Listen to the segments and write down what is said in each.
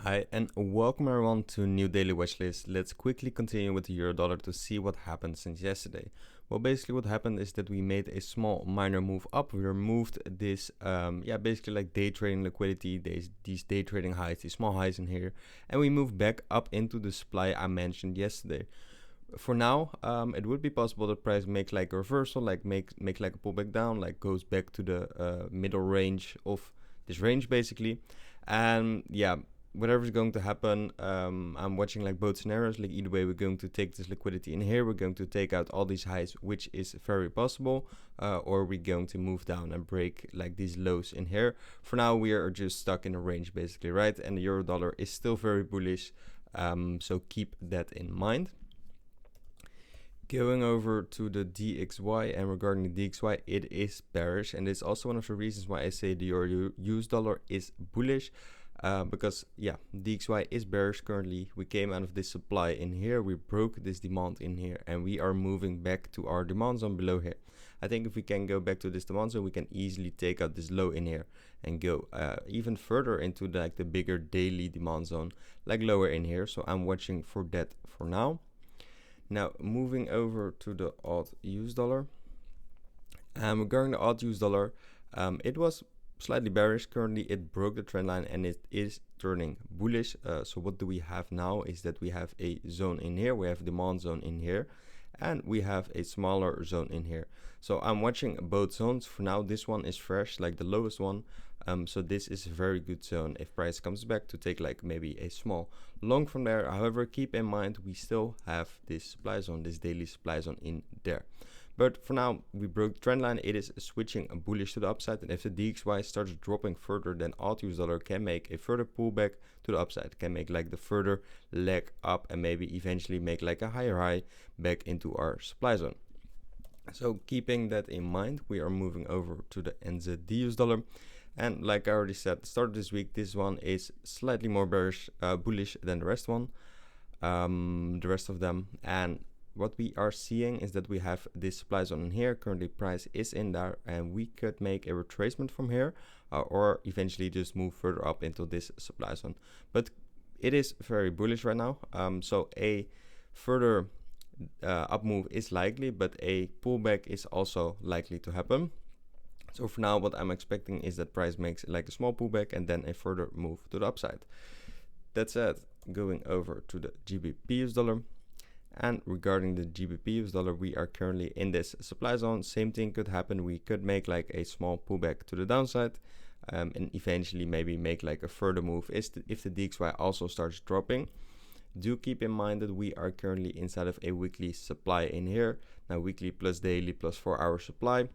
Hi and welcome everyone to a new daily watchlist. Let's quickly continue with the euro dollar to see what happened since yesterday. Well, basically what happened is that we made a small minor move up. We removed this basically like day trading liquidity, these day trading highs, these small highs in here, and we moved back up into the supply I mentioned yesterday. For now, it would be possible that price make like a reversal, like make like a pullback down, like goes back to the middle range of this range basically. And yeah, whatever is going to happen, I'm watching like both scenarios. Like either way, we're going to take this liquidity in here, we're going to take out all these highs, which is very possible, or we're going to move down and break like these lows in here. For now, we are just stuck in a range basically, right? And the euro dollar is still very bullish, so keep that in mind. Going over to the DXY, and regarding the DXY, it is bearish, and it's also one of the reasons why I say the euro-US dollar is bullish, because yeah, DXY is bearish currently. We came out of this supply in here, we broke this demand in here, and we are moving back to our demand zone below here. I think if we can go back to this demand zone, we can easily take out this low in here and go even further into the bigger daily demand zone, like lower in here. So I'm watching for that for now. Now moving over to the AUD-US dollar. Regarding the AUD-US dollar, it was slightly bearish. Currently it broke the trend line and it is turning bullish. So what do we have now is that we have a zone in here, we have demand zone in here, and we have a smaller zone in here. So I'm watching both zones. For now, this one is fresh, like the lowest one. So this is a very good zone if price comes back to take like maybe a small long from there. However, keep in mind we still have this supply zone, this daily supply zone in there. But for now, we broke the trend line. It is switching bullish to the upside, and if the DXY starts dropping further, then AUD-US dollar can make a further pullback to the upside, can make like the further leg up, and maybe eventually make like a higher high back into our supply zone. So keeping that in mind, we are moving over to the NZDUSD dollar. And like I already said, start of this week, this one is slightly more bearish, bullish than the rest of them. And what we are seeing is that we have this supply zone in here. Currently price is in there, and we could make a retracement from here, or eventually just move further up into this supply zone. But it is very bullish right now. So a further up move is likely, but a pullback is also likely to happen. So for now, what I'm expecting is that price makes like a small pullback and then a further move to the upside. That said, going over to the GBPUSD dollar. And regarding the GBPUSD dollar, we are currently in this supply zone. Same thing could happen. We could make like a small pullback to the downside, and eventually maybe make like a further move if the DXY also starts dropping. Do keep in mind that we are currently inside of a weekly supply in here. Now weekly plus daily plus 4-hour supply.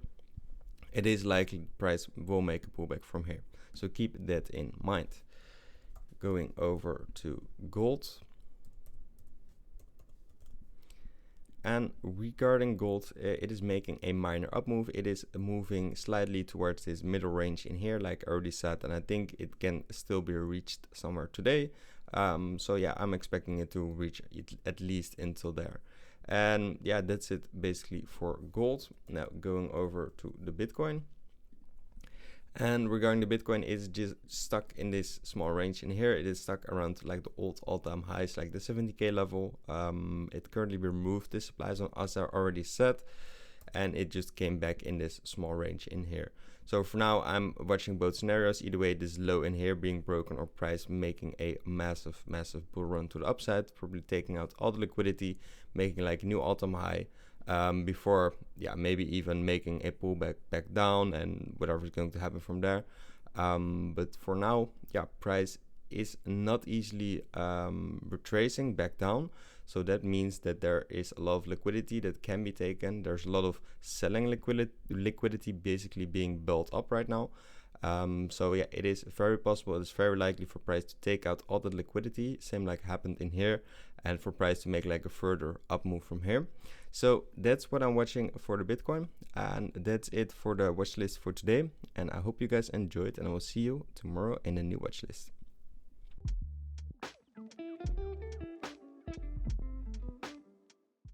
It is likely the price will make a pullback from here. So keep that in mind. Going over to gold. And regarding gold, it is making a minor up move. It is moving slightly towards this middle range in here, like I already said, and I think it can still be reached somewhere today. So yeah, I'm expecting it to reach it at least until there. And yeah, that's it basically for gold. Now going over to the Bitcoin. And regarding the Bitcoin, it's just stuck in this small range in here. It is stuck around like the old all-time highs, like the 70k level. It currently removed this supply zone, as I already said, and it just came back in this small range in here. So for now, I'm watching both scenarios. Either way, this low in here being broken or price making a massive bull run to the upside, probably taking out all the liquidity, making like a new all-time high. Before maybe even making a pullback back down, and whatever is going to happen from there. But for now, price is not easily retracing back down. So that means that there is a lot of liquidity that can be taken. There's a lot of selling liquidity basically being built up right now. So yeah, it is very possible, it's very likely for price to take out all the liquidity, same like happened in here, and for price to make like a further up move from here. So that's what I'm watching for the Bitcoin, and that's it for the watch list for today. And I hope you guys enjoyed, and I will see you tomorrow in a new watch list.